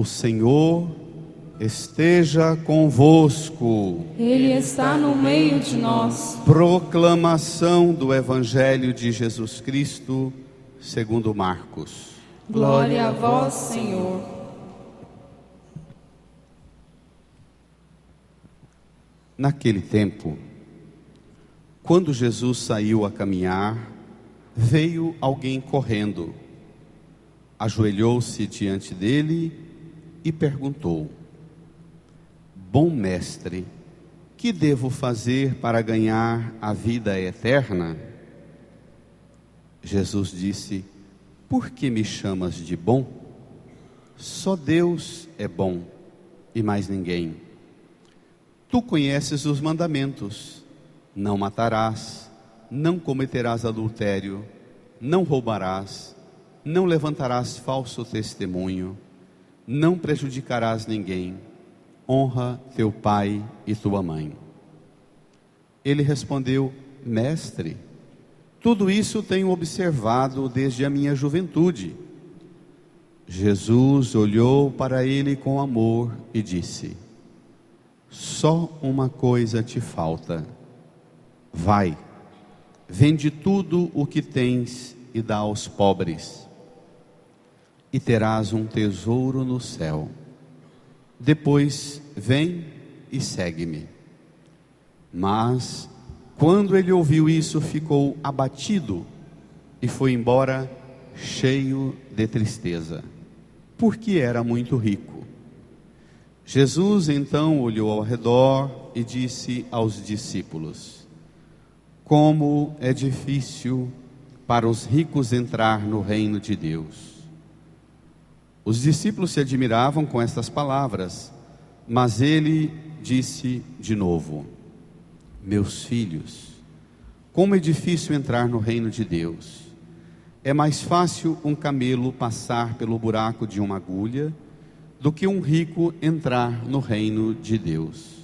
O Senhor esteja convosco. Ele está no meio de nós. Proclamação do Evangelho de Jesus Cristo, segundo Marcos. Glória a vós, Senhor. Naquele tempo, quando Jesus saiu a caminhar, veio alguém correndo, ajoelhou-se diante dele e perguntou: Bom mestre, que devo fazer para ganhar a vida eterna? Jesus disse: Por que me chamas de bom? Só Deus é bom e mais ninguém. Tu conheces os mandamentos: não matarás, não cometerás adultério, não roubarás, não levantarás falso testemunho, não prejudicarás ninguém, honra teu pai e tua mãe. Ele respondeu: Mestre, tudo isso tenho observado desde a minha juventude. Jesus olhou para ele com amor e disse: Só uma coisa te falta. Vai, vende tudo o que tens e dá aos pobres, e terás um tesouro no céu. Depois vem e segue-me. Mas quando ele ouviu isso, ficou abatido e foi embora cheio de tristeza, porque era muito rico. Jesus então olhou ao redor e disse aos discípulos: Como é difícil para os ricos entrar no reino de Deus. Os discípulos se admiravam com estas palavras, mas ele disse de novo: Meus filhos, como é difícil entrar no reino de Deus. É mais fácil um camelo passar pelo buraco de uma agulha do que um rico entrar no reino de Deus.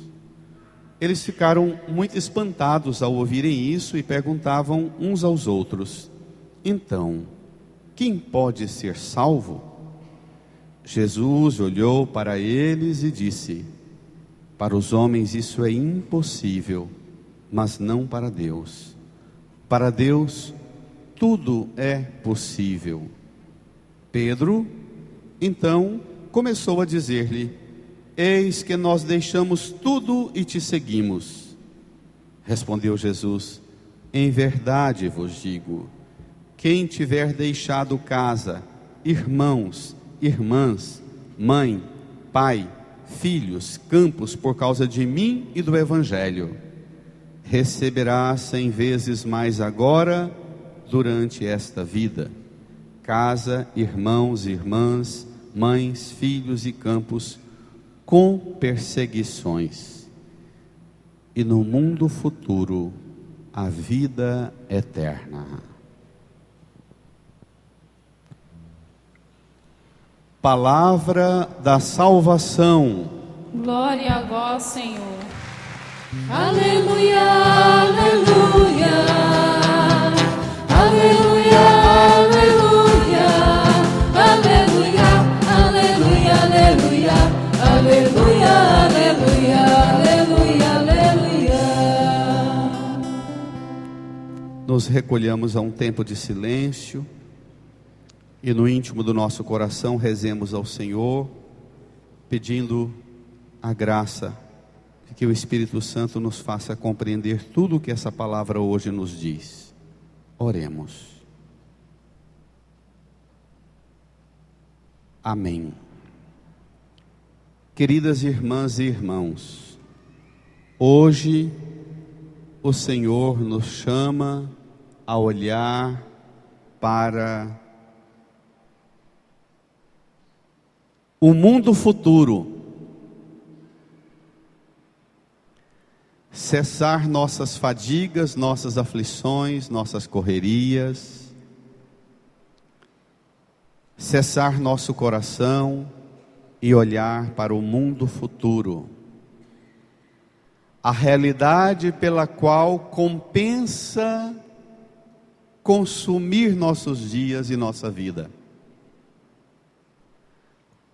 Eles ficaram muito espantados ao ouvirem isso e perguntavam uns aos outros: Então, quem pode ser salvo? Jesus olhou para eles e disse: Para os homens isso é impossível, mas não para Deus. Para Deus tudo é possível. Pedro, então, começou a dizer-lhe: Eis que nós deixamos tudo e te seguimos. Respondeu Jesus: Em verdade vos digo, quem tiver deixado casa, irmãos, irmãs, mãe, pai, filhos, campos, por causa de mim e do Evangelho, receberá 100 vezes mais agora, durante esta vida, casa, irmãos, irmãs, mães, filhos e campos, com perseguições, e no mundo futuro, a vida eterna. Palavra da salvação. Glória a vós, Senhor. Aleluia, aleluia, aleluia, aleluia, aleluia, aleluia, aleluia, aleluia, aleluia, aleluia, aleluia. Nos recolhamos a um tempo de silêncio e no íntimo do nosso coração rezemos ao Senhor, pedindo a graça de que o Espírito Santo nos faça compreender tudo o que essa palavra hoje nos diz. Oremos. Amém. Queridas irmãs e irmãos, hoje o Senhor nos chama a olhar para o mundo futuro, cessar nossas fadigas, nossas aflições, nossas correrias, cessar nosso coração e olhar para o mundo futuro, a realidade pela qual compensa consumir nossos dias e nossa vida.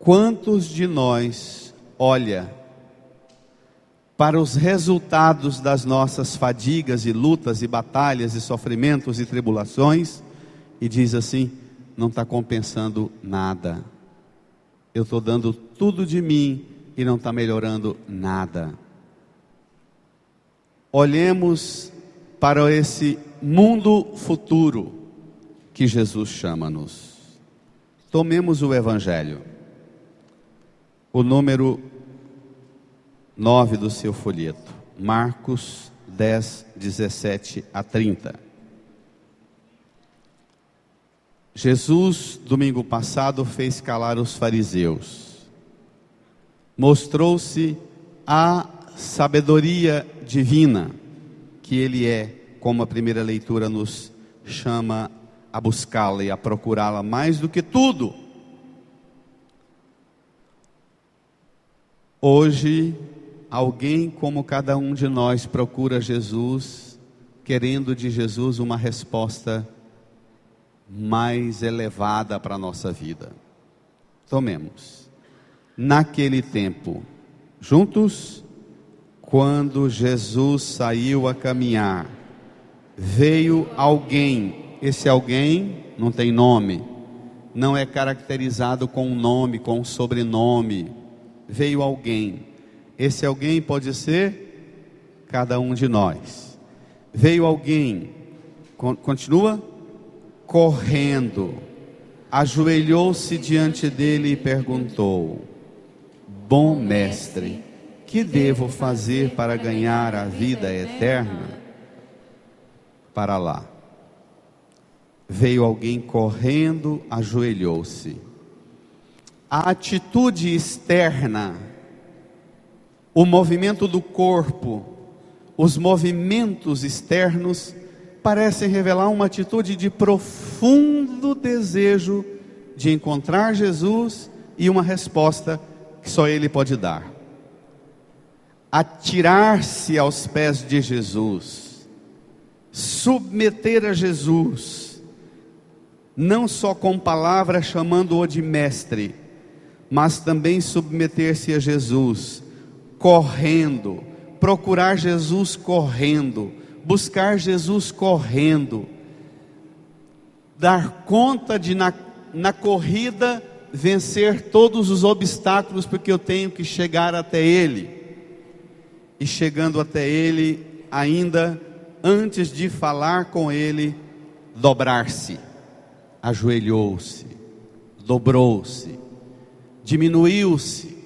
Quantos de nós olha para os resultados das nossas fadigas e lutas e batalhas e sofrimentos e tribulações e diz assim: não está compensando nada, eu estou dando tudo de mim e não está melhorando nada. Olhemos para esse mundo futuro que Jesus chama-nos. Tomemos o Evangelho, o número 9 do seu folheto, Marcos 10, 17 a 30. Jesus, domingo passado, fez calar os fariseus. Mostrou-se a sabedoria divina que Ele é, como a primeira leitura nos chama a buscá-la e a procurá-la mais do que tudo. Hoje, alguém como cada um de nós procura Jesus, querendo de Jesus uma resposta mais elevada para a nossa vida. Tomemos. Naquele tempo, juntos, quando Jesus saiu a caminhar, veio alguém. Esse alguém não tem nome, não é caracterizado com um nome, com um sobrenome. Veio alguém. Esse alguém pode ser cada um de nós. Veio alguém, continua, correndo, ajoelhou-se diante dele e perguntou: bom mestre, que devo fazer para ganhar a vida eterna? Para lá. Veio alguém correndo, ajoelhou-se. A atitude externa, o movimento do corpo, os movimentos externos parecem revelar uma atitude de profundo desejo de encontrar Jesus e uma resposta que só Ele pode dar. Atirar-se aos pés de Jesus, submeter a Jesus, não só com palavras chamando-o de mestre, mas também submeter-se a Jesus, correndo, procurar Jesus correndo, buscar Jesus correndo, dar conta de na corrida vencer todos os obstáculos, porque eu tenho que chegar até Ele, e chegando até Ele, ainda antes de falar com Ele, dobrar-se, ajoelhou-se, dobrou-se, diminuiu-se,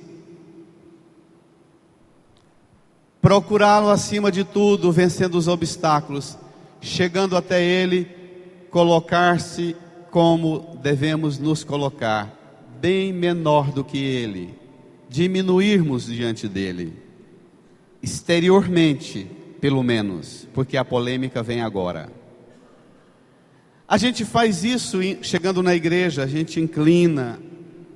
procurá-lo acima de tudo, vencendo os obstáculos, chegando até Ele, colocar-se como devemos nos colocar, bem menor do que Ele, diminuirmos diante dEle, exteriormente, pelo menos, porque a polêmica vem agora. A gente faz isso chegando na igreja, a gente inclina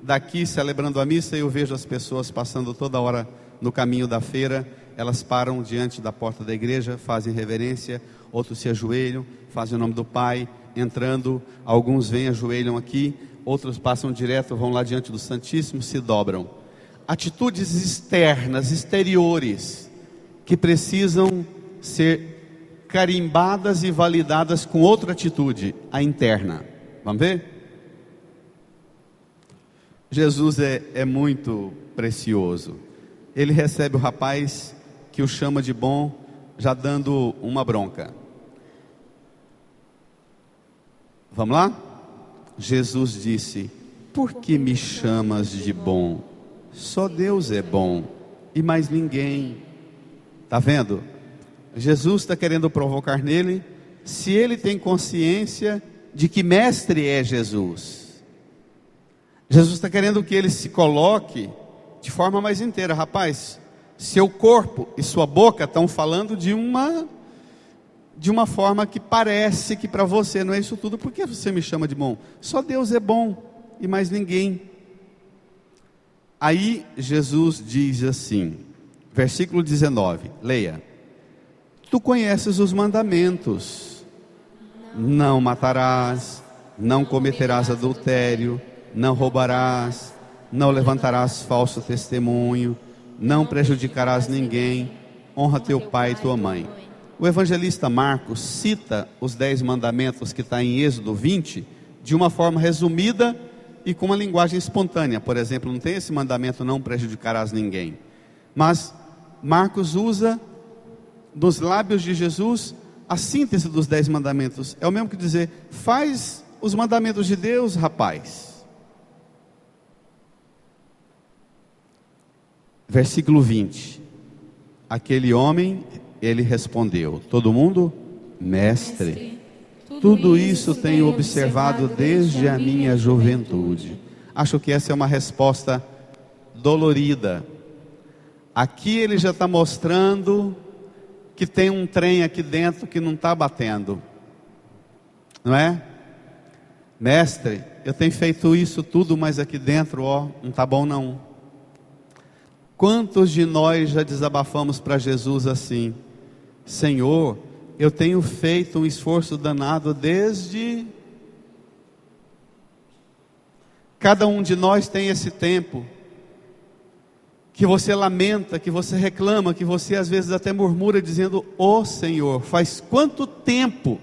daqui celebrando a missa, e eu vejo as pessoas passando toda hora no caminho da feira, elas param diante da porta da igreja, fazem reverência, outros se ajoelham, fazem o nome do Pai, entrando, alguns vêm, ajoelham aqui, outros passam direto, vão lá diante do Santíssimo, se dobram. Atitudes externas, exteriores, que precisam ser carimbadas e validadas com outra atitude, a interna. Vamos ver? Jesus é muito precioso. Ele recebe o rapaz que o chama de bom, já dando uma bronca. Vamos lá? Jesus disse: por que me chamas de bom? Só Deus é bom e mais ninguém. Está vendo? Jesus está querendo provocar nele, se ele tem consciência de que mestre é Jesus. Jesus está querendo que ele se coloque de forma mais inteira. Rapaz, seu corpo e sua boca estão falando de uma forma que parece que para você não é isso tudo. Por que você me chama de bom? Só Deus é bom e mais ninguém. Aí Jesus diz assim, versículo 19, leia: tu conheces os mandamentos: não matarás, não cometerás adultério, não roubarás, não levantarás falso testemunho, não prejudicarás ninguém, honra teu pai e tua mãe. O evangelista Marcos cita os 10 mandamentos que está em Êxodo 20, de uma forma resumida e com uma linguagem espontânea. Por exemplo, não tem esse mandamento, não prejudicarás ninguém. Mas Marcos usa, dos lábios de Jesus, a síntese dos 10 mandamentos. É o mesmo que dizer, faz os mandamentos de Deus, rapaz. Versículo 20. Aquele homem, ele respondeu, todo mundo? Mestre, tudo isso tenho observado desde a minha juventude. Acho que essa é uma resposta dolorida. Aqui ele já está mostrando que tem um trem aqui dentro que não está batendo, não é? Mestre, eu tenho feito isso tudo, mas aqui dentro, não está bom não. Quantos de nós já desabafamos para Jesus assim? Senhor, eu tenho feito um esforço danado desde... Cada um de nós tem esse tempo que você lamenta, que você reclama, que você às vezes até murmura dizendo, Senhor, faz quanto tempo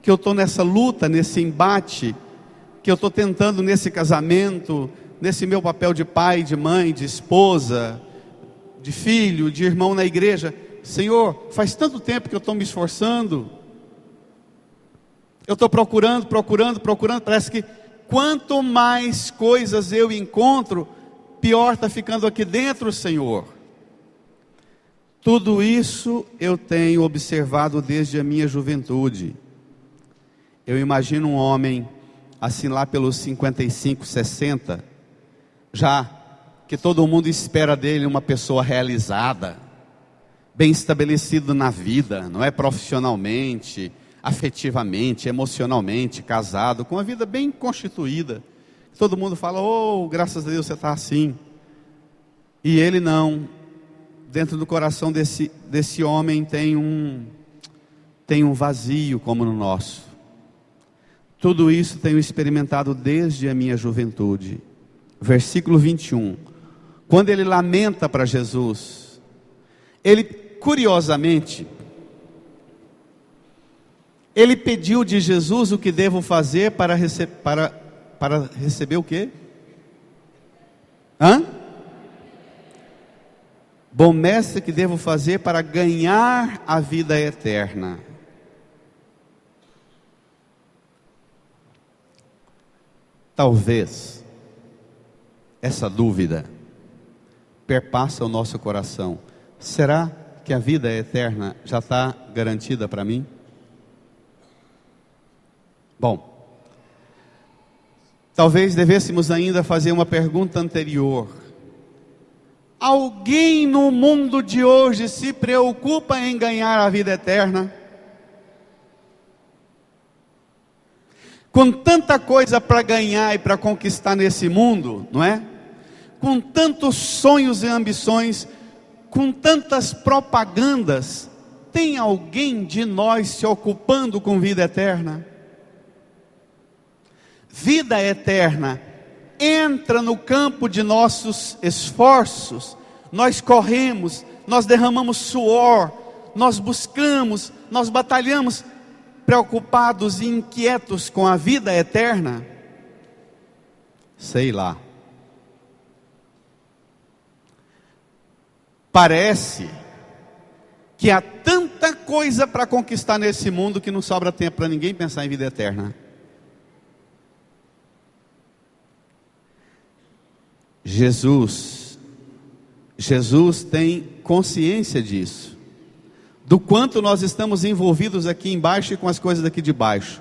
que eu estou nessa luta, nesse embate, que eu estou tentando nesse casamento, nesse meu papel de pai, de mãe, de esposa, de filho, de irmão na igreja. Senhor, faz tanto tempo que eu estou me esforçando, eu estou procurando, parece que quanto mais coisas eu encontro, pior está ficando aqui dentro, Senhor. Tudo isso eu tenho observado desde a minha juventude. Eu imagino um homem, assim lá pelos 55, 60, já que todo mundo espera dele uma pessoa realizada, bem estabelecido na vida, não é, profissionalmente, afetivamente, emocionalmente, casado, com uma vida bem constituída. Todo mundo fala, graças a Deus você está assim. E ele não. Dentro do coração desse homem tem um vazio como no nosso. Tudo isso tenho experimentado desde a minha juventude. Versículo 21. Quando ele lamenta para Jesus, ele curiosamente, ele pediu de Jesus o que devo fazer para receber o quê? Bom mestre, que devo fazer para ganhar a vida eterna? Talvez essa dúvida perpassa o nosso coração. Será que a vida eterna já está garantida para mim? Bom, talvez devêssemos ainda fazer uma pergunta anterior. Alguém no mundo de hoje se preocupa em ganhar a vida eterna? Com tanta coisa para ganhar e para conquistar nesse mundo, não é? Com tantos sonhos e ambições, com tantas propagandas, tem alguém de nós se ocupando com vida eterna? Vida eterna entra no campo de nossos esforços. Nós corremos, nós derramamos suor, nós buscamos, nós batalhamos, preocupados e inquietos com a vida eterna? Sei lá. Parece que há tanta coisa para conquistar nesse mundo que não sobra tempo para ninguém pensar em vida eterna. Jesus tem consciência disso, do quanto nós estamos envolvidos aqui embaixo e com as coisas daqui de baixo.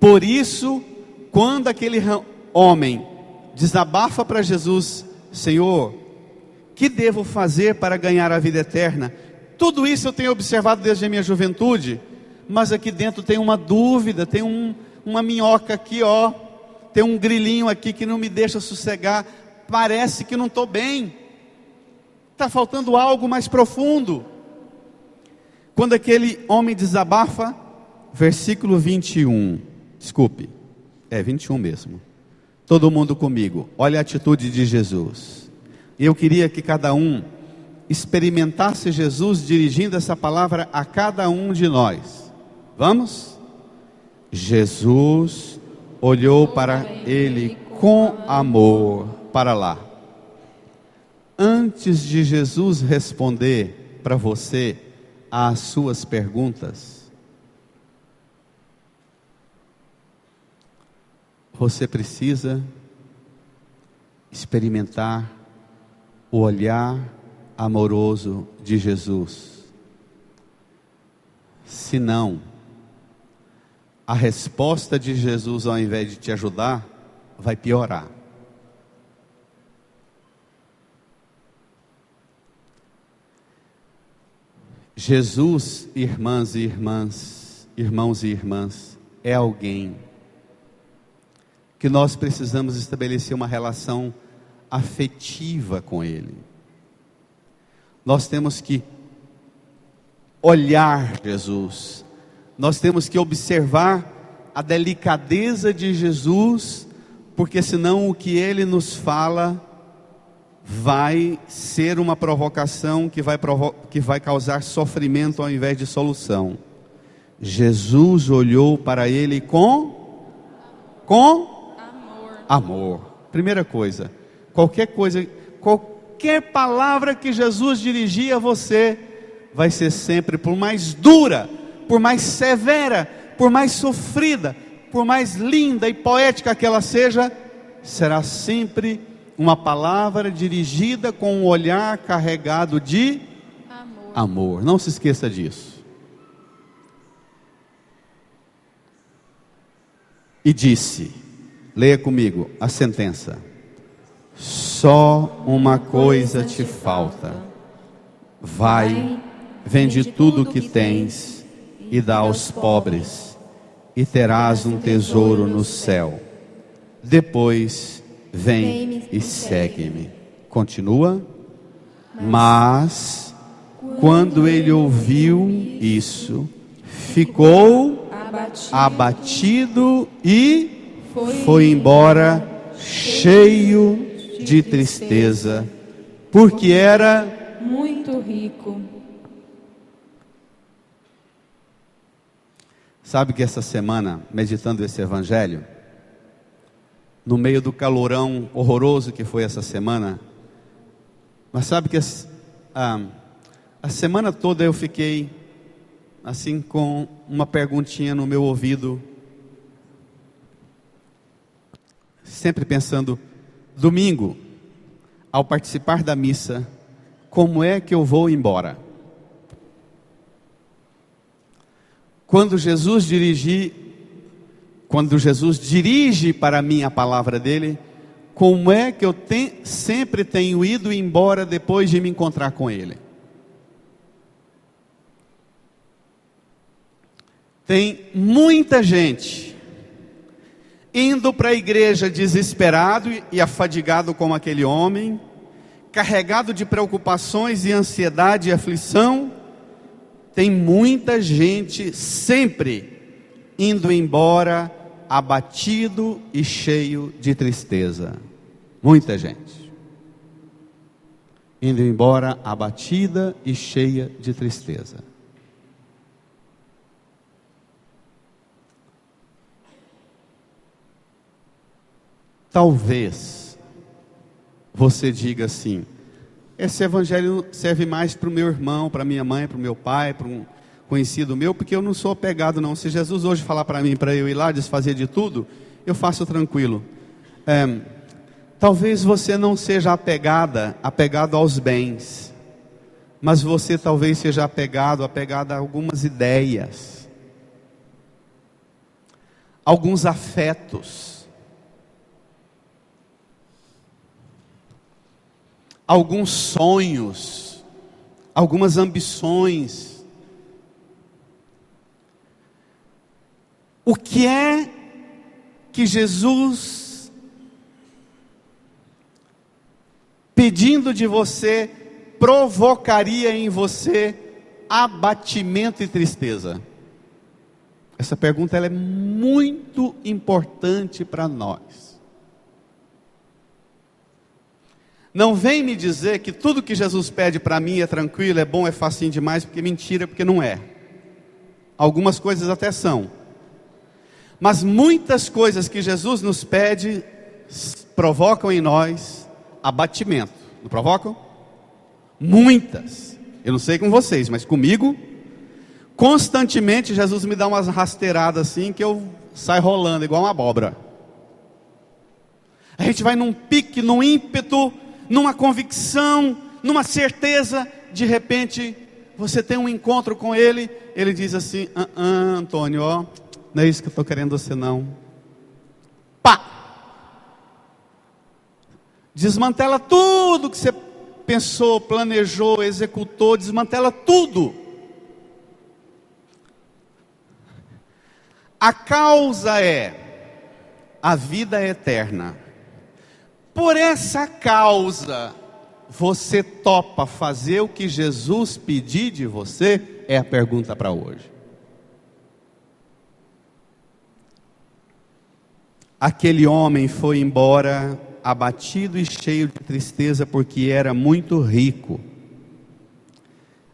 Por isso, quando aquele homem desabafa para Jesus, Senhor, que devo fazer para ganhar a vida eterna? Tudo isso eu tenho observado desde a minha juventude, mas aqui dentro tem uma dúvida, tem uma minhoca aqui, tem um grilinho aqui que não me deixa sossegar. Parece que não estou bem, está faltando algo mais profundo. Quando aquele homem desabafa, versículo 21, 21 mesmo, Todo mundo comigo, olha a atitude de Jesus. E eu queria que cada um experimentasse Jesus dirigindo essa palavra a cada um de nós. Vamos? Jesus olhou para ele com amor. Para lá. Antes de Jesus responder para você às suas perguntas, você precisa experimentar o olhar amoroso de Jesus. Senão, a resposta de Jesus, ao invés de te ajudar, vai piorar. Jesus, irmãs e irmãs, irmãos e irmãs, é alguém que nós precisamos estabelecer uma relação afetiva com Ele. Nós temos que olhar Jesus, nós temos que observar a delicadeza de Jesus, porque senão o que Ele nos fala vai ser uma provocação que vai causar sofrimento ao invés de solução. Jesus olhou para ele com amor. Primeira coisa, qualquer palavra que Jesus dirigir a você, vai ser sempre, por mais dura, por mais severa, por mais sofrida, por mais linda e poética que ela seja, será sempre uma palavra dirigida com um olhar carregado de amor. Não se esqueça disso. E disse, leia comigo a sentença: só uma coisa te falta. Vai, vende tudo o que tens e dá aos pobres, e terás um tesouro no céu. Depois vem e segue-me. Continua. Mas quando ele ouviu isso, ficou abatido e foi embora cheio de tristeza, porque era muito rico. Sabe que essa semana, meditando esse evangelho, no meio do calorão horroroso que foi essa semana, mas sabe que a semana toda eu fiquei assim com uma perguntinha no meu ouvido, sempre pensando, domingo, ao participar da missa, como é que eu vou embora? Quando Jesus dirige para mim a palavra dele, como é que eu sempre tenho ido embora depois de me encontrar com ele? Tem muita gente indo para a igreja desesperado e afadigado como aquele homem, carregado de preocupações e ansiedade e aflição. Tem muita gente sempre indo embora abatido e cheio de tristeza. Muita gente indo embora abatida e cheia de tristeza. Talvez você diga assim: esse evangelho serve mais para o meu irmão, para minha mãe, para o meu pai, para um conhecido meu, porque eu não sou apegado não. Se Jesus hoje falar para mim, para eu ir lá desfazer de tudo, eu faço tranquilo. Talvez você não seja apegado aos bens, mas você talvez seja apegado a algumas ideias, alguns afetos, alguns sonhos, algumas ambições. O que é que Jesus, pedindo de você, provocaria em você abatimento e tristeza? Essa pergunta ela é muito importante para nós. Não vem me dizer que tudo que Jesus pede para mim é tranquilo, é bom, é facinho demais, porque mentira, porque não é. Algumas coisas até são. Mas muitas coisas que Jesus nos pede provocam em nós abatimento. Não provocam? Muitas. Eu não sei com vocês, mas comigo, constantemente Jesus me dá umas rasteiradas assim que eu saio rolando igual uma abóbora. A gente vai num pique, num ímpeto, numa convicção, numa certeza. De repente, você tem um encontro com Ele. Ele diz assim: Antônio, ó, não é isso que eu estou querendo você não. Pá! Desmantela tudo que você pensou, planejou, executou. Desmantela tudo. A causa é: a vida é eterna. Por essa causa, você topa fazer o que Jesus pedir de você? É a pergunta para hoje. Aquele homem foi embora abatido e cheio de tristeza, porque era muito rico.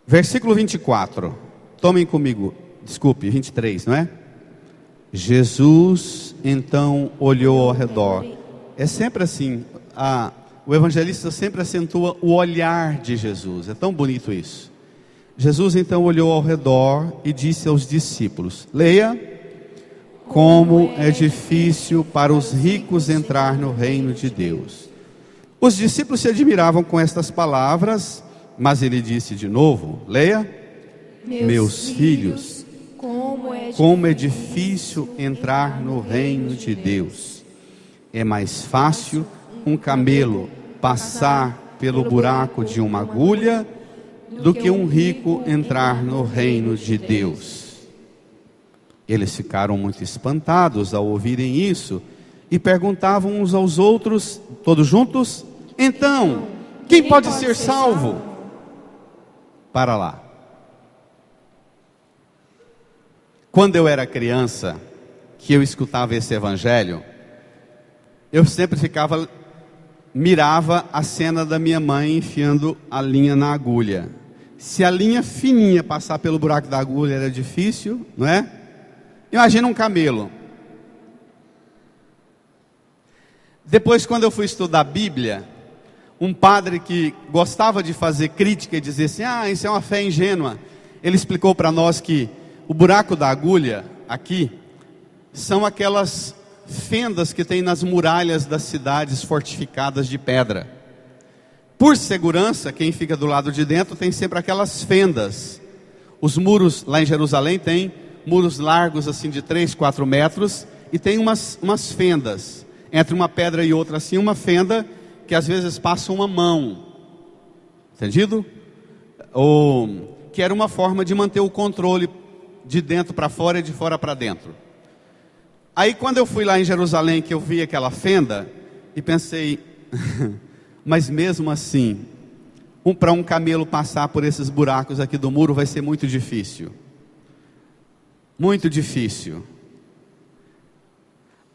Versículo 24. Tomem comigo. Desculpe, 23, não é? Jesus então olhou ao redor. É sempre assim. O evangelista sempre acentua o olhar de Jesus. É tão bonito isso. Jesus então olhou ao redor e disse aos discípulos: leia. Como é difícil para os ricos entrar no reino de Deus. Os discípulos se admiravam com estas palavras, mas ele disse de novo, leia. Meus filhos, como é difícil entrar no reino de Deus. É mais fácil um camelo passar pelo buraco de uma agulha do que um rico entrar no reino de Deus. Eles ficaram muito espantados ao ouvirem isso e perguntavam uns aos outros, todos juntos: então, quem pode ser salvo? Para lá. Quando eu era criança, que eu escutava esse evangelho, eu sempre mirava a cena da minha mãe enfiando a linha na agulha. Se a linha fininha passar pelo buraco da agulha era difícil, não é? Imagina um camelo. Depois, quando eu fui estudar a Bíblia, um padre que gostava de fazer crítica e dizer assim: isso é uma fé ingênua, ele explicou para nós que o buraco da agulha aqui são aquelas fendas que tem nas muralhas das cidades fortificadas de pedra. Por segurança, quem fica do lado de dentro tem sempre aquelas fendas. Os muros lá em Jerusalém tem muros largos assim de 3, 4 metros, e tem umas fendas, entre uma pedra e outra assim, uma fenda que às vezes passa uma mão, entendido? Ou que era uma forma de manter o controle de dentro para fora e de fora para dentro. Aí quando eu fui lá em Jerusalém, que eu vi aquela fenda, e pensei, mas mesmo assim, para um camelo passar por esses buracos aqui do muro vai ser muito difícil. Muito difícil.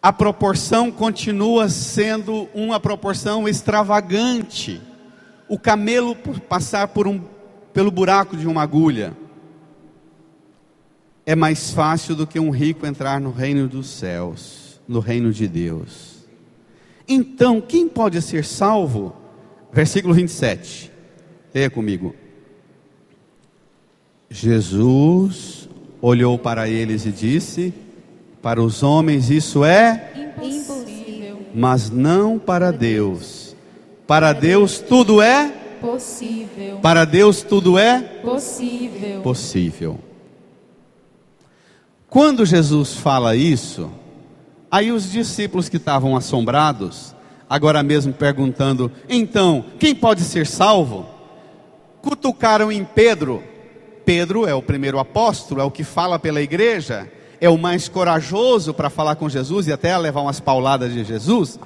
A proporção continua sendo uma proporção extravagante. O camelo passar pelo buraco de uma agulha é mais fácil do que um rico entrar no reino dos céus, no reino de Deus. Então, quem pode ser salvo? Versículo 27. Leia comigo. Jesus olhou para eles e disse: para os homens isso é impossível, mas não para Deus. Para Deus tudo é possível. Para Deus tudo é Possível. Quando Jesus fala isso, aí os discípulos que estavam assombrados, agora mesmo perguntando: então, quem pode ser salvo? Cutucaram em Pedro. Pedro é o primeiro apóstolo, é o que fala pela igreja, é o mais corajoso para falar com Jesus e até levar umas pauladas de Jesus.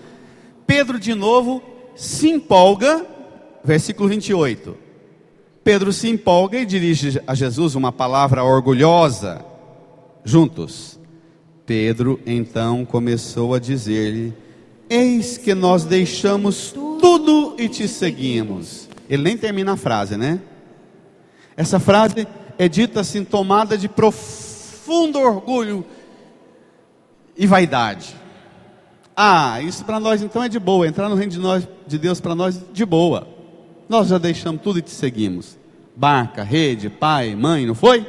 Pedro de novo se empolga, versículo 28. Pedro se empolga e dirige a Jesus uma palavra orgulhosa. Juntos. Pedro então começou a dizer-lhe: eis que nós deixamos tudo e te seguimos. Ele nem termina a frase, né? Essa frase é dita assim, tomada de profundo orgulho e vaidade. Isso para nós então é de boa. Entrar no reino de Deus para nós de boa. Nós já deixamos tudo e te seguimos. Barca, rede, pai, mãe, não foi?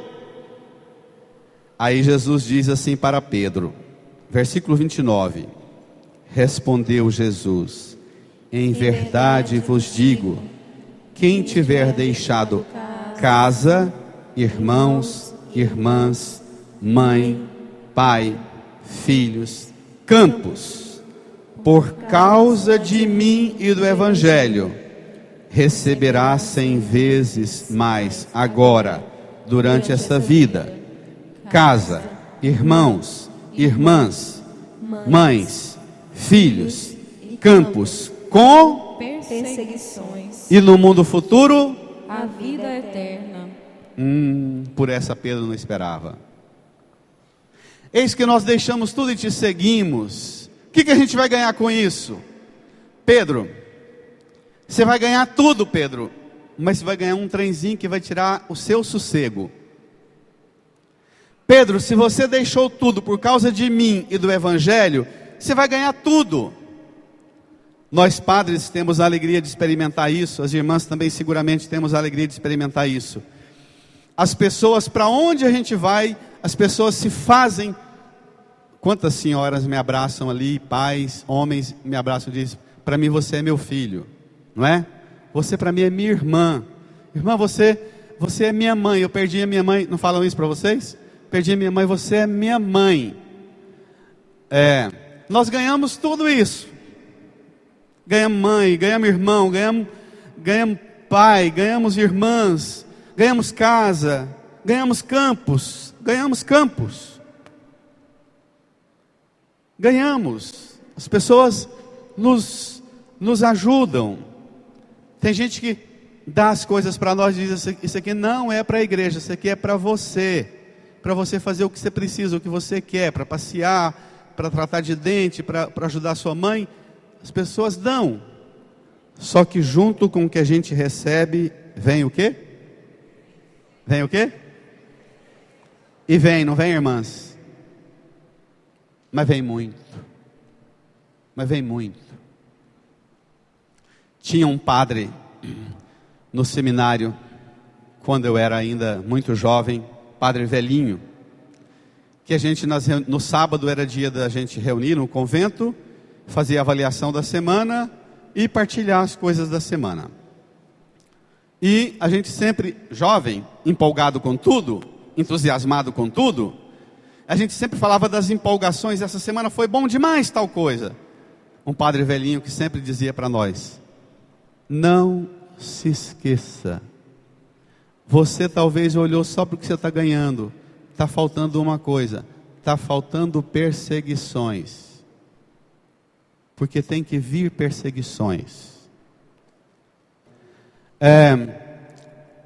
Aí Jesus diz assim para Pedro, versículo 29. Respondeu Jesus: em verdade vos digo, quem tiver deixado casa, irmãos, irmãs, mãe, pai, filhos, campos, por causa de mim e do Evangelho, receberá 100 vezes mais agora, durante esta vida, casa, irmãos, irmãs, mães, filhos, campos, com Perseguições. e no mundo futuro, A vida eterna. por essa Pedro não esperava. Eis que nós deixamos tudo e te seguimos. O que a gente vai ganhar com isso? Pedro, você vai ganhar tudo, Pedro, mas você vai ganhar um trenzinho que vai tirar o seu sossego. Pedro, se você deixou tudo por causa de mim e do Evangelho, você vai ganhar tudo. Nós padres temos a alegria de experimentar isso, as irmãs também seguramente temos a alegria de experimentar isso. As pessoas, para onde a gente vai, as pessoas se fazem. Quantas senhoras me abraçam ali, pais, homens me abraçam e dizem, para mim você é meu filho, não é? Você para mim é minha irmã. Irmã, você é minha mãe, eu perdi a minha mãe, não falam isso para vocês? Perdi a minha mãe, você é minha mãe. Nós ganhamos tudo isso. Ganhamos mãe, ganhamos irmão, ganhamos pai, ganhamos irmãs, ganhamos casa, ganhamos campos, ganhamos, as pessoas nos ajudam. Tem gente que dá as coisas para nós e diz, isso aqui não é para a igreja, isso aqui é para você fazer o que você precisa, o que você quer, para passear, para tratar de dente, para ajudar a sua mãe. As pessoas dão, só que junto com o que a gente recebe, vem o quê? Vem o quê? E vem, não vem, irmãs? Mas vem muito. Tinha um padre no seminário, quando eu era ainda muito jovem, padre velhinho, que a gente, no sábado era dia da gente reunir no convento, fazer a avaliação da semana e partilhar as coisas da semana. E a gente sempre, jovem, empolgado com tudo, entusiasmado com tudo, a gente sempre falava das empolgações. Essa semana foi bom demais tal coisa. Um padre velhinho que sempre dizia para nós, não se esqueça, você talvez olhou só para o que você está ganhando, está faltando uma coisa, está faltando perseguições. Porque tem que vir perseguições.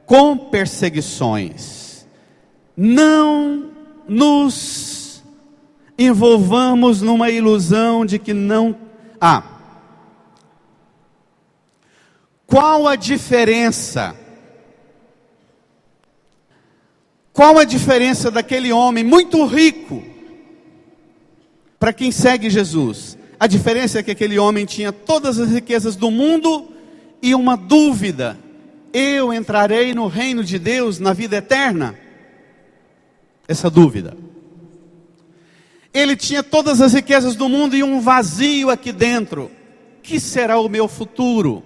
Com perseguições, não nos envolvamos numa ilusão de que não há. Qual a diferença? Qual a diferença daquele homem muito rico para quem segue Jesus? A diferença é que aquele homem tinha todas as riquezas do mundo e uma dúvida: eu entrarei no reino de Deus, na vida eterna? Essa dúvida. Ele tinha todas as riquezas do mundo e um vazio aqui dentro: que será o meu futuro?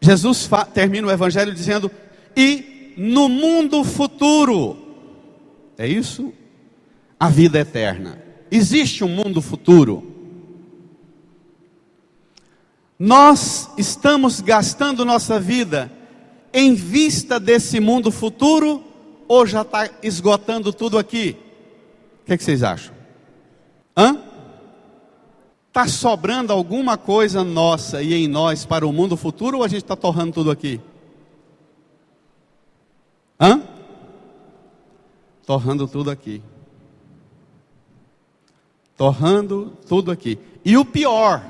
Jesus termina o evangelho dizendo, e no mundo futuro, é isso? A vida eterna. Existe um mundo futuro. Nós estamos gastando nossa vida em vista desse mundo futuro, ou já está esgotando tudo aqui? O que vocês acham? Está sobrando alguma coisa nossa e em nós para o mundo futuro, ou a gente está torrando tudo aqui? Torrando tudo aqui. Torrando tudo aqui. E o pior,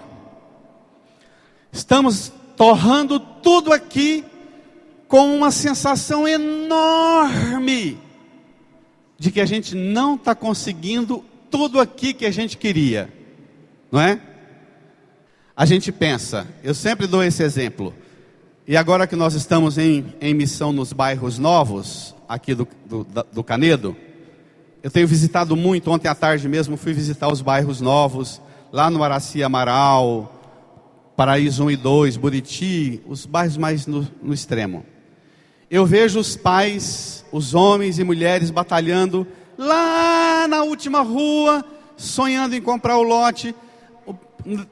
Estamos torrando tudo aqui com uma sensação enorme de que a gente não está conseguindo tudo aqui que a gente queria, não é? A gente pensa, eu sempre dou esse exemplo, e agora que nós estamos em missão nos bairros novos, aqui do Canedo, eu tenho visitado muito. Ontem à tarde mesmo fui visitar os bairros novos, lá no Araci Amaral, Paraíso 1 e 2, Buriti, os bairros mais no extremo. Eu vejo os pais, os homens e mulheres batalhando lá na última rua, sonhando em comprar o lote,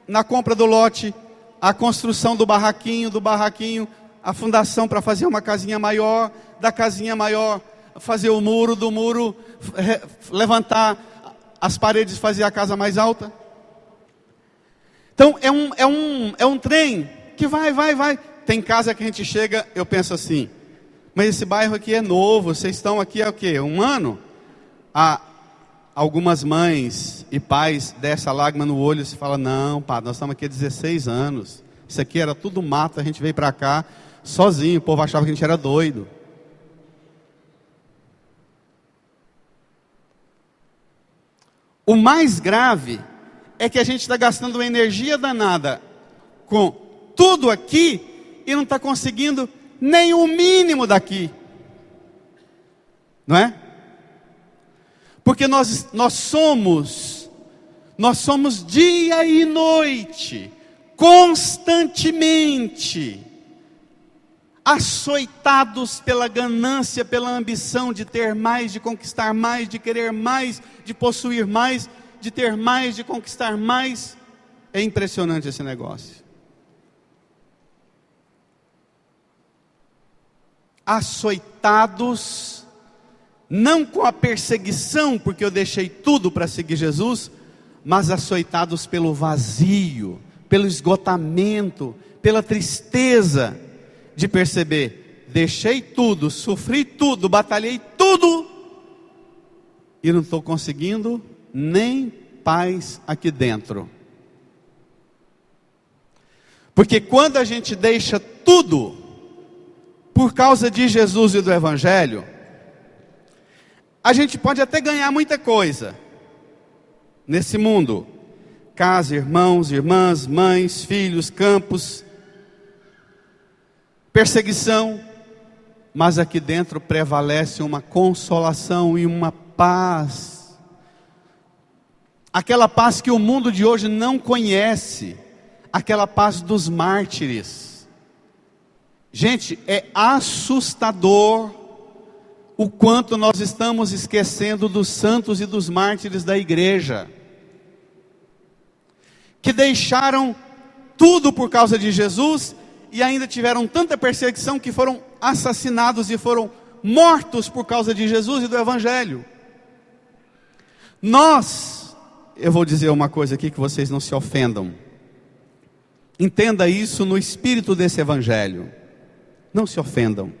na compra do lote, a construção do barraquinho, a fundação para fazer uma casinha maior, da casinha maior, fazer o muro, do muro, levantar as paredes, fazer a casa mais alta. Então é um trem que vai. Tem casa que a gente chega, eu penso assim, mas esse bairro aqui é novo, vocês estão aqui há o quê? 1 ano? Algumas mães e pais descem a lágrima no olho e se falam, não, pá, nós estamos aqui há 16 anos. Isso aqui era tudo mato, a gente veio para cá sozinho, o povo achava que a gente era doido. O mais grave é que a gente está gastando uma energia danada com tudo aqui e não está conseguindo nem o mínimo daqui. Não é? Porque nós somos dia e noite, constantemente, açoitados pela ganância, pela ambição de ter mais, de conquistar mais, de querer mais, de possuir mais, de ter mais, de conquistar mais. É impressionante esse negócio. Açoitados, não com a perseguição, porque eu deixei tudo para seguir Jesus, mas açoitados pelo vazio, pelo esgotamento, pela tristeza de perceber, deixei tudo, sofri tudo, batalhei tudo, e não estou conseguindo nem paz aqui dentro. Porque quando a gente deixa tudo, por causa de Jesus e do Evangelho, a gente pode até ganhar muita coisa nesse mundo. Casa, irmãos, irmãs, mães, filhos, campos, perseguição. Mas aqui dentro prevalece uma consolação e uma paz. Aquela paz que o mundo de hoje não conhece. Aquela paz dos mártires. Gente, é assustador o quanto nós estamos esquecendo dos santos e dos mártires da igreja, que deixaram tudo por causa de Jesus e ainda tiveram tanta perseguição que foram assassinados e foram mortos por causa de Jesus e do Evangelho. Eu vou dizer uma coisa aqui que vocês não se ofendam. Entenda isso no espírito desse Evangelho. Não se ofendam.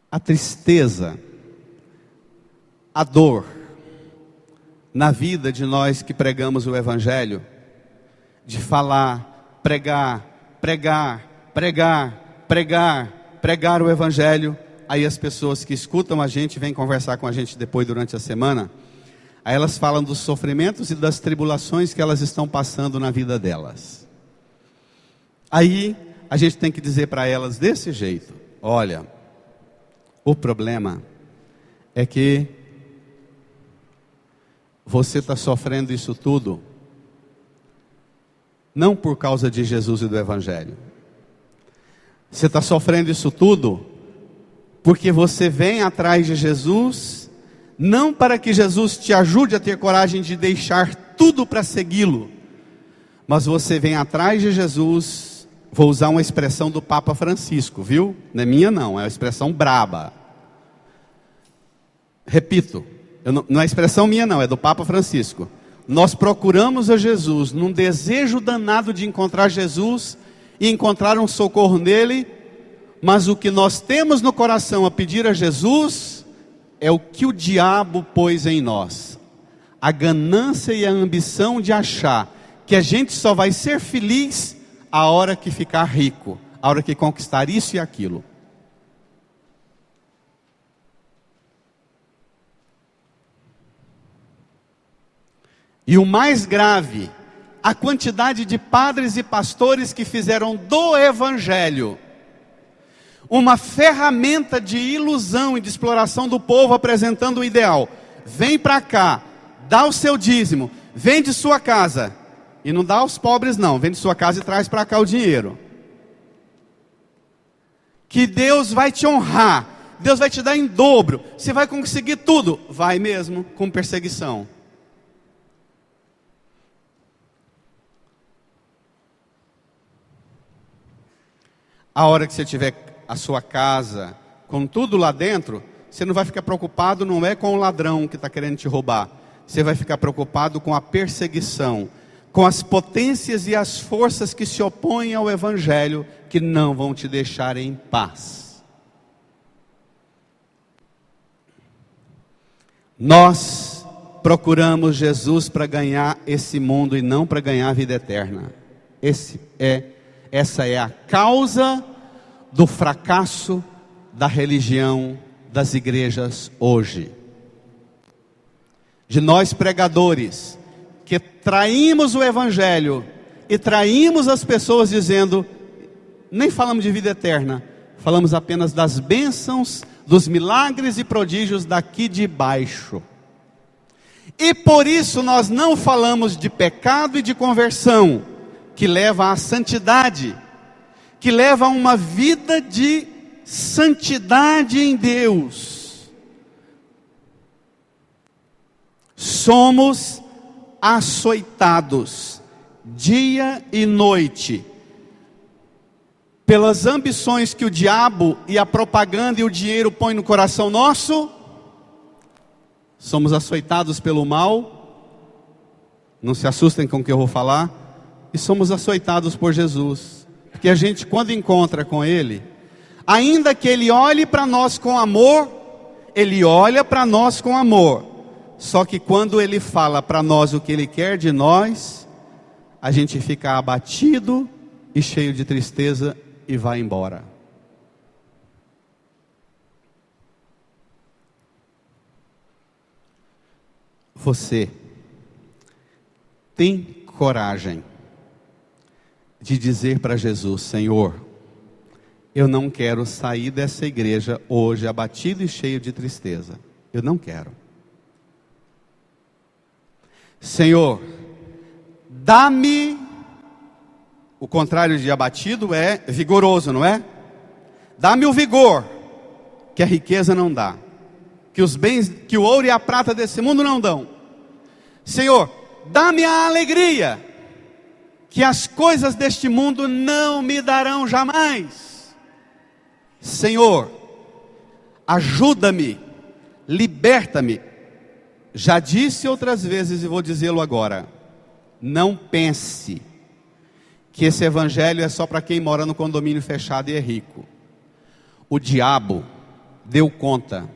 A tristeza, a dor, na vida de nós que pregamos o Evangelho, de falar, pregar o Evangelho, aí as pessoas que escutam a gente, vêm conversar com a gente depois durante a semana, aí elas falam dos sofrimentos e das tribulações que elas estão passando na vida delas. Aí a gente tem que dizer para elas desse jeito, olha, o problema é que você está sofrendo isso tudo, não por causa de Jesus e do Evangelho. Você está sofrendo isso tudo, porque você vem atrás de Jesus, não para que Jesus te ajude a ter coragem de deixar tudo para segui-lo, mas você vem atrás de Jesus. Vou usar uma expressão do Papa Francisco, viu? Não é minha não, é uma expressão braba. Repito, não é expressão minha não, é do Papa Francisco. Nós procuramos a Jesus num desejo danado de encontrar Jesus e encontrar um socorro nele, mas o que nós temos no coração a pedir a Jesus é o que o diabo pôs em nós. A ganância e a ambição de achar que a gente só vai ser feliz a hora que ficar rico, a hora que conquistar isso e aquilo. E o mais grave, a quantidade de padres e pastores que fizeram do Evangelho uma ferramenta de ilusão e de exploração do povo, apresentando o ideal. Vem para cá, dá o seu dízimo, vende sua casa. E não dá aos pobres não, vende sua casa e traz para cá o dinheiro. Que Deus vai te honrar, Deus vai te dar em dobro, você vai conseguir tudo. Vai mesmo, com perseguição. A hora que você tiver a sua casa com tudo lá dentro, você não vai ficar preocupado, não é com o ladrão que está querendo te roubar. Você vai ficar preocupado com a perseguição, com as potências e as forças que se opõem ao Evangelho, que não vão te deixar em paz. Nós procuramos Jesus para ganhar esse mundo e não para ganhar a vida eterna. Essa é a causa do fracasso da religião das igrejas hoje. De nós pregadores, que traímos o Evangelho e traímos as pessoas dizendo, nem falamos de vida eterna, falamos apenas das bênçãos, dos milagres e prodígios daqui de baixo. E por isso nós não falamos de pecado e de conversão, que leva à santidade, que leva a uma vida de santidade em Deus. Somos açoitados dia e noite pelas ambições que o diabo e a propaganda e o dinheiro põem no coração nosso. Somos açoitados pelo mal. Não se assustem com o que eu vou falar. E somos açoitados por Jesus, porque a gente, quando encontra com Ele, ainda que Ele olhe para nós com amor, Ele olha para nós com amor, só que quando Ele fala para nós o que Ele quer de nós, a gente fica abatido e cheio de tristeza e vai embora. Você tem coragem de dizer para Jesus, Senhor, eu não quero sair dessa igreja hoje abatido e cheio de tristeza. Eu não quero. Senhor, dá-me, o contrário de abatido é vigoroso, não é? Dá-me o vigor, que a riqueza não dá, que os bens, que o ouro e a prata desse mundo não dão. Senhor, dá-me a alegria, que as coisas deste mundo não me darão jamais. Senhor, ajuda-me, liberta-me. Já disse outras vezes e vou dizê-lo agora, não pense que esse evangelho é só para quem mora no condomínio fechado e é rico. O diabo deu conta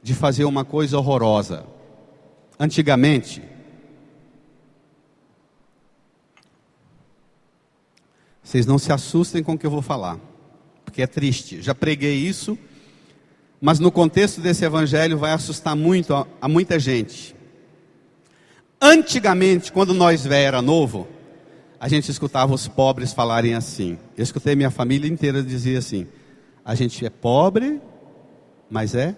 de fazer uma coisa horrorosa. Antigamente, vocês não se assustem com o que eu vou falar, porque é triste, já preguei isso, mas no contexto desse evangelho vai assustar muito a muita gente. Antigamente, quando nós era novo, a gente escutava os pobres falarem assim. Eu escutei minha família inteira dizer assim, a gente é pobre, mas é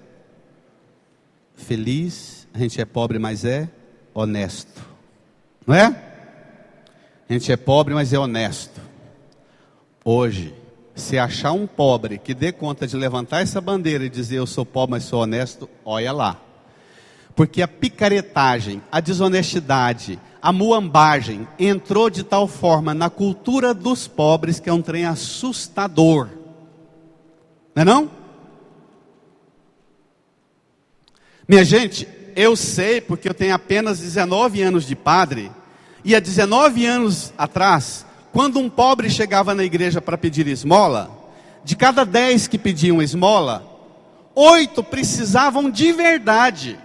feliz, a gente é pobre, mas é honesto, não é? A gente é pobre, mas é honesto. Hoje, se achar um pobre que dê conta de levantar essa bandeira e dizer eu sou pobre, mas sou honesto, olha lá. Porque a picaretagem, a desonestidade, a muambagem entrou de tal forma na cultura dos pobres que é um trem assustador. Não é não? Minha gente, eu sei porque eu tenho apenas 19 anos de padre, e há 19 anos atrás, quando um pobre chegava na igreja para pedir esmola, de cada 10 que pediam esmola, 8 precisavam de verdade.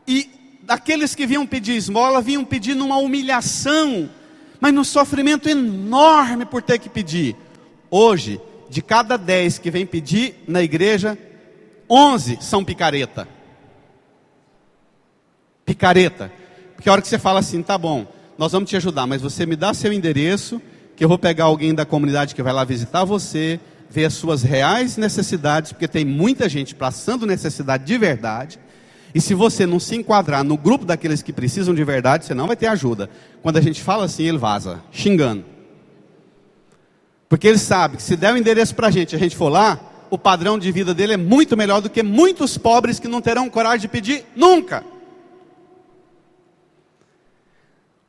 E daqueles que vinham pedir esmola, vinham pedir numa humilhação, mas num sofrimento enorme por ter que pedir. Hoje, de cada 10 que vem pedir na igreja, 11 são picareta. Picareta. Porque a hora que você fala assim, tá bom, nós vamos te ajudar, mas você me dá seu endereço, que eu vou pegar alguém da comunidade que vai lá visitar você, ver as suas reais necessidades, porque tem muita gente passando necessidade de verdade, e se você não se enquadrar no grupo daqueles que precisam de verdade, você não vai ter ajuda. Quando a gente fala assim, ele vaza, xingando. Porque ele sabe que se der o endereço para a gente for lá, o padrão de vida dele é muito melhor do que muitos pobres que não terão coragem de pedir nunca.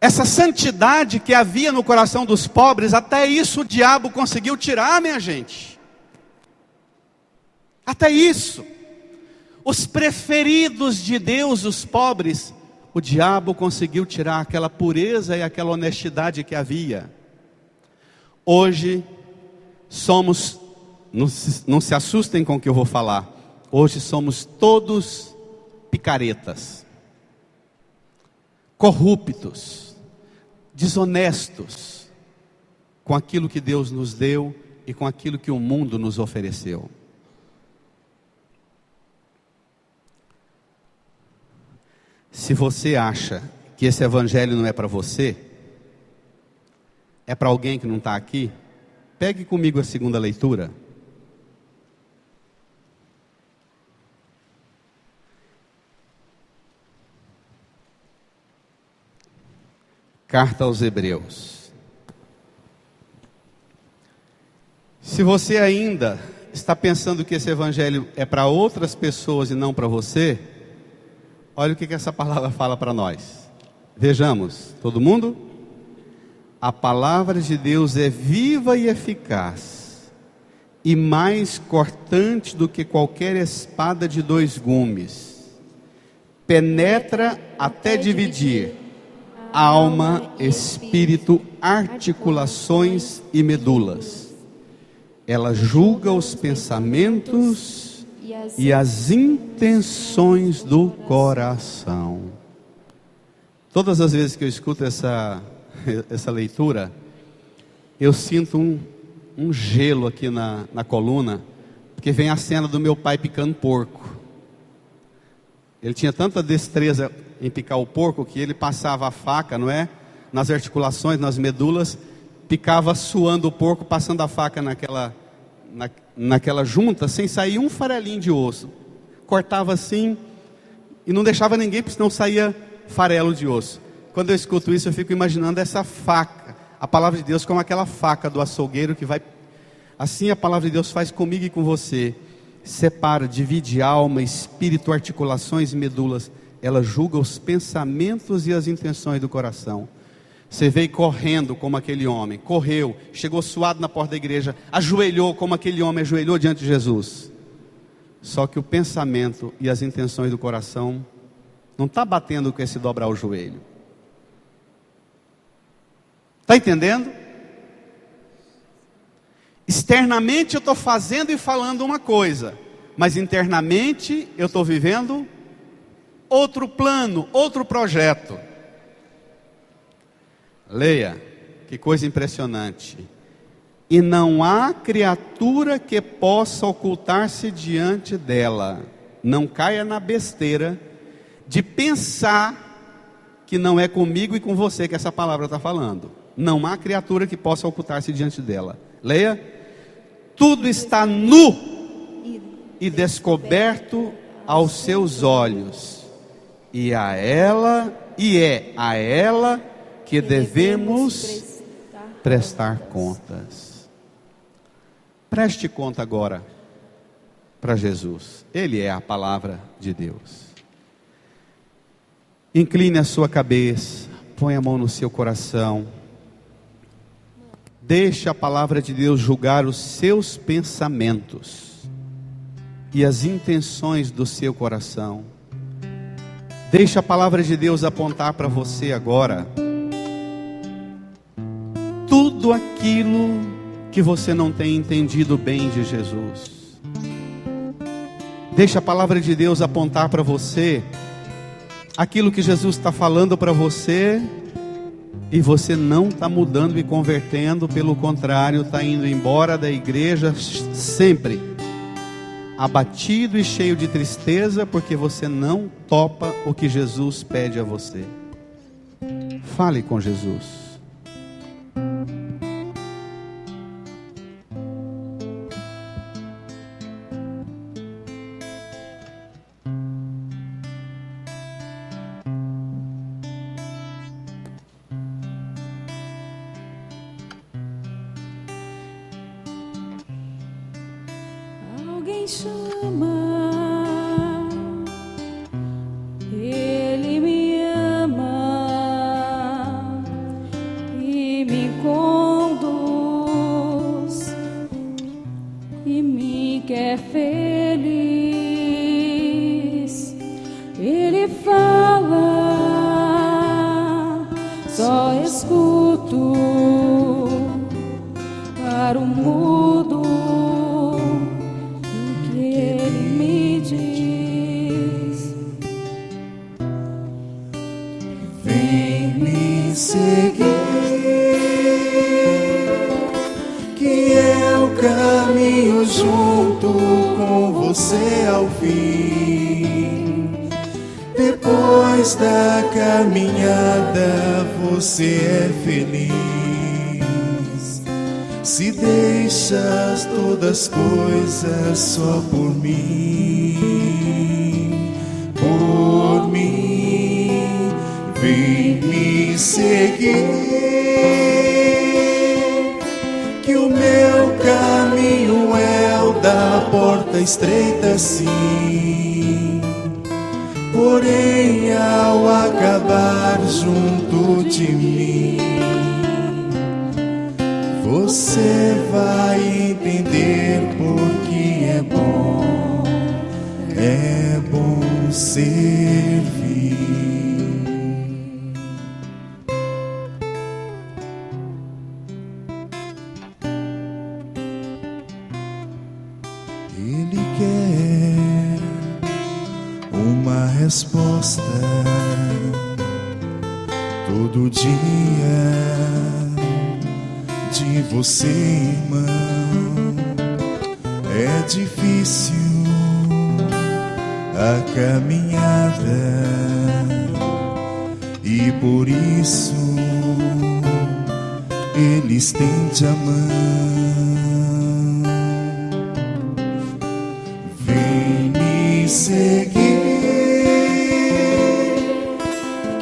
Essa santidade que havia no coração dos pobres, até isso o diabo conseguiu tirar, minha gente. Até isso. Os preferidos de Deus, os pobres, o diabo conseguiu tirar aquela pureza e aquela honestidade que havia. Hoje, somos, não se assustem com o que eu vou falar, hoje somos todos picaretas, corruptos, desonestos, com aquilo que Deus nos deu e com aquilo que o mundo nos ofereceu. Se você acha que esse evangelho não é para você, é para alguém que não está aqui, pegue comigo a segunda leitura. Carta aos Hebreus. Se você ainda está pensando que esse evangelho é para outras pessoas e não para você, olha o que essa palavra fala para nós. Vejamos, todo mundo? A palavra de Deus é viva e eficaz, e mais cortante do que qualquer espada de 2 gumes. Penetra até dividir alma, espírito, articulações e medulas. Ela julga os pensamentos e as intenções do coração. Todas as vezes que eu escuto essa leitura, eu sinto um gelo aqui na coluna, porque vem a cena do meu pai picando porco. Ele tinha tanta destreza em picar o porco, que ele passava a faca, não é? Nas articulações, nas medulas, picava suando o porco, passando a faca naquela junta, sem sair um farelinho de osso. Cortava assim, e não deixava ninguém, porque senão saía farelo de osso. Quando eu escuto isso, eu fico imaginando essa faca, a palavra de Deus como aquela faca do açougueiro que vai... Assim a palavra de Deus faz comigo e com você. Separa, divide alma, espírito, articulações e medulas. Ela julga os pensamentos e as intenções do coração. Você veio correndo como aquele homem, correu, chegou suado na porta da igreja, ajoelhou como aquele homem ajoelhou diante de Jesus. Só que o pensamento e as intenções do coração não está batendo com esse dobrar o joelho. Está entendendo? Externamente eu estou fazendo e falando uma coisa, mas internamente eu estou vivendo outro plano, outro projeto. Leia, que coisa impressionante. E não há criatura que possa ocultar-se diante dela. Não caia na besteira de pensar que não é comigo e com você que essa palavra está falando. Não há criatura que possa ocultar-se diante dela. Leia. Tudo está nu e descoberto aos seus olhos. E é a ela que devemos prestar contas. Preste conta agora para Jesus. Ele é a palavra de Deus. Incline a sua cabeça, põe a mão no seu coração. Deixe a palavra de Deus julgar os seus pensamentos e as intenções do seu coração. Deixe a palavra de Deus apontar para você agora tudo aquilo que você não tem entendido bem de Jesus. Deixe a palavra de Deus apontar para você aquilo que Jesus está falando para você e você não está mudando e convertendo, pelo contrário, está indo embora da igreja sempre abatido e cheio de tristeza, porque você não topa o que Jesus pede a você. Fale com Jesus. Alguém chama, Ele me ama e me conduz e me quer feliz. Ele fala, só escuto para o mudo. Seguir, que eu caminho junto com você ao fim. Depois da caminhada você é feliz. Se deixas todas as coisas só por mim, vem me seguir, que o meu caminho é o da porta estreita, sim. Porém, ao acabar junto de mim, você vai entender porque é bom servir. Ele quer uma resposta todo dia de você, irmão. É difícil a caminhada e por isso Ele estende a mão. Seguir,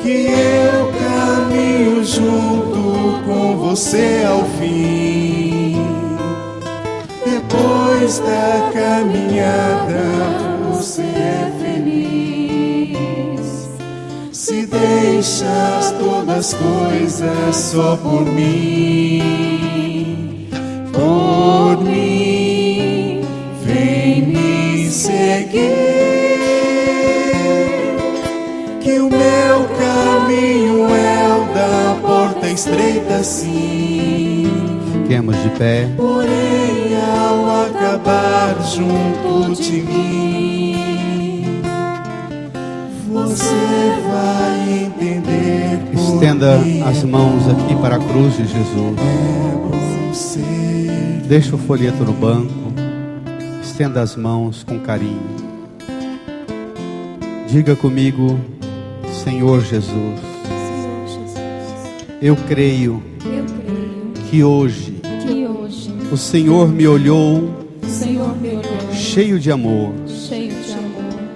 que eu caminho junto com você ao fim. Depois da caminhada você é feliz. Se deixas todas as coisas só por mim, vem me seguir, que o meu caminho é o da porta estreita, sim. Fiquemos de pé. Porém, ao acabar junto de mim, você vai entender. Estenda as mãos aqui para a cruz de Jesus. Deixa o folheto no banco. Estenda as mãos com carinho. Diga comigo: Senhor Jesus, eu creio que hoje o Senhor me olhou cheio de amor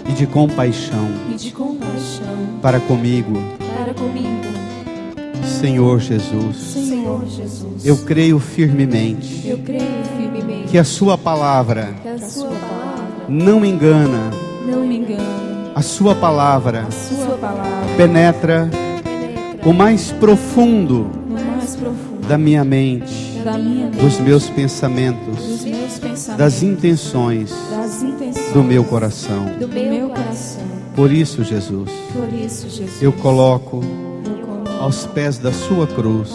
e de compaixão para comigo. Senhor Jesus, eu creio firmemente que a sua palavra não me engana. A sua palavra penetra o mais profundo da minha mente, dos meus pensamentos, das intenções do meu coração. Por isso, Jesus, eu coloco aos pés da sua cruz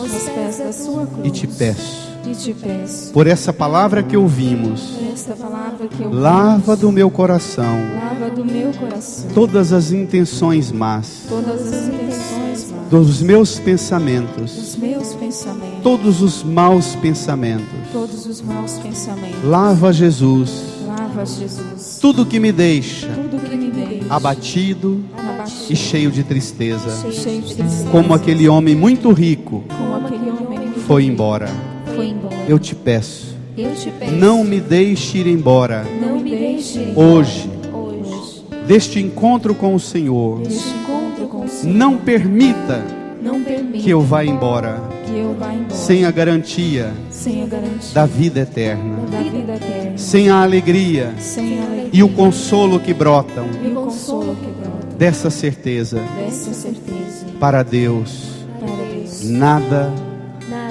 e te peço, e te peço, por essa palavra que ouvimos, por esta palavra que eu lava do meu coração lava do meu coração todas as intenções más, todas as intenções más, dos meus pensamentos, dos meus pensamentos, todos os maus pensamentos. todos os maus pensamentos. Lava, Jesus, Lava, Jesus, tudo que me deixa tudo que me deixa abatido abatido e cheio de tristeza, cheio de tristeza, como aquele homem muito rico como aquele homem foi embora. foi embora. Eu te peço, Eu te peço, não me deixe ir embora não me deixe ir hoje, hoje deste encontro com o Senhor. deste encontro com o Senhor. Não permita Não permita que eu vá embora que eu vá embora sem a garantia sem a garantia da vida eterna, da vida eterna, sem a alegria sem a alegria e o consolo que brotam e o consolo que brota dessa certeza. dessa certeza. Para Deus, Para Deus, nada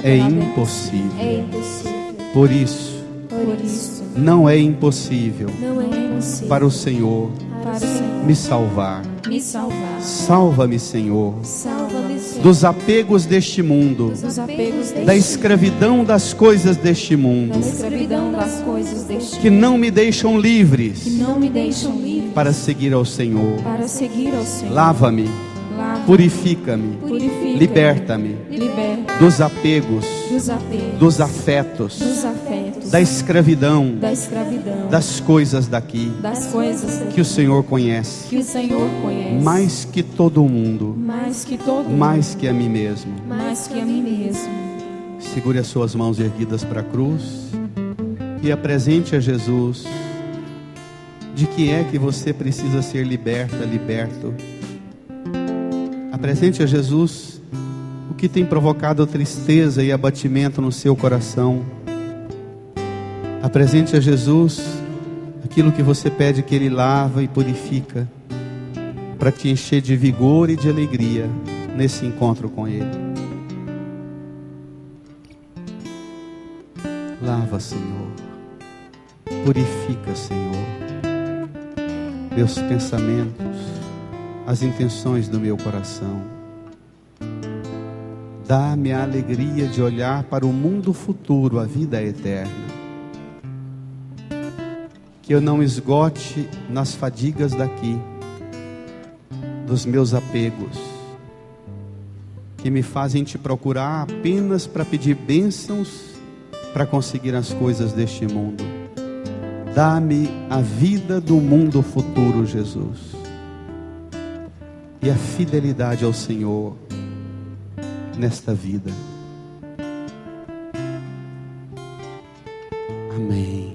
é nada impossível. é impossível. Por isso, Por isso, não é impossível não é impossível para o Senhor para o Senhor me salvar. me salvar. Salva-me, Senhor, Salva-me, Senhor, dos apegos deste mundo, dos apegos deste da escravidão das coisas deste da mundo, escravidão das coisas deste que não me deixam que livres não me deixam livre para seguir ao Senhor. para seguir ao Senhor. Lava-me, Lava, purifica-me, purifica, liberta-me liberta dos apegos, dos apegos, dos afetos, dos afetos, da escravidão, da escravidão, das coisas daqui das coisas que o Senhor conhece, que o Senhor conhece, mais que todo mundo, mais que todo mundo, mais que a mim mesmo. mais que a mim mesmo. Segure as suas mãos erguidas para a cruz e apresente a Jesus de que é que você precisa ser liberta, liberto. Apresente a Jesus o que tem provocado tristeza e abatimento no seu coração. Apresente a Jesus aquilo que você pede que Ele lava e purifica, para te encher de vigor e de alegria nesse encontro com Ele. Lava, Senhor, purifica, Senhor, meus pensamentos, as intenções do meu coração. Dá-me a alegria de olhar para o mundo futuro, a vida eterna. Que eu não esgote nas fadigas daqui, dos meus apegos, que me fazem te procurar apenas para pedir bênçãos, para conseguir as coisas deste mundo. Dá-me a vida do mundo futuro, Jesus, e a fidelidade ao Senhor nesta vida. Amém.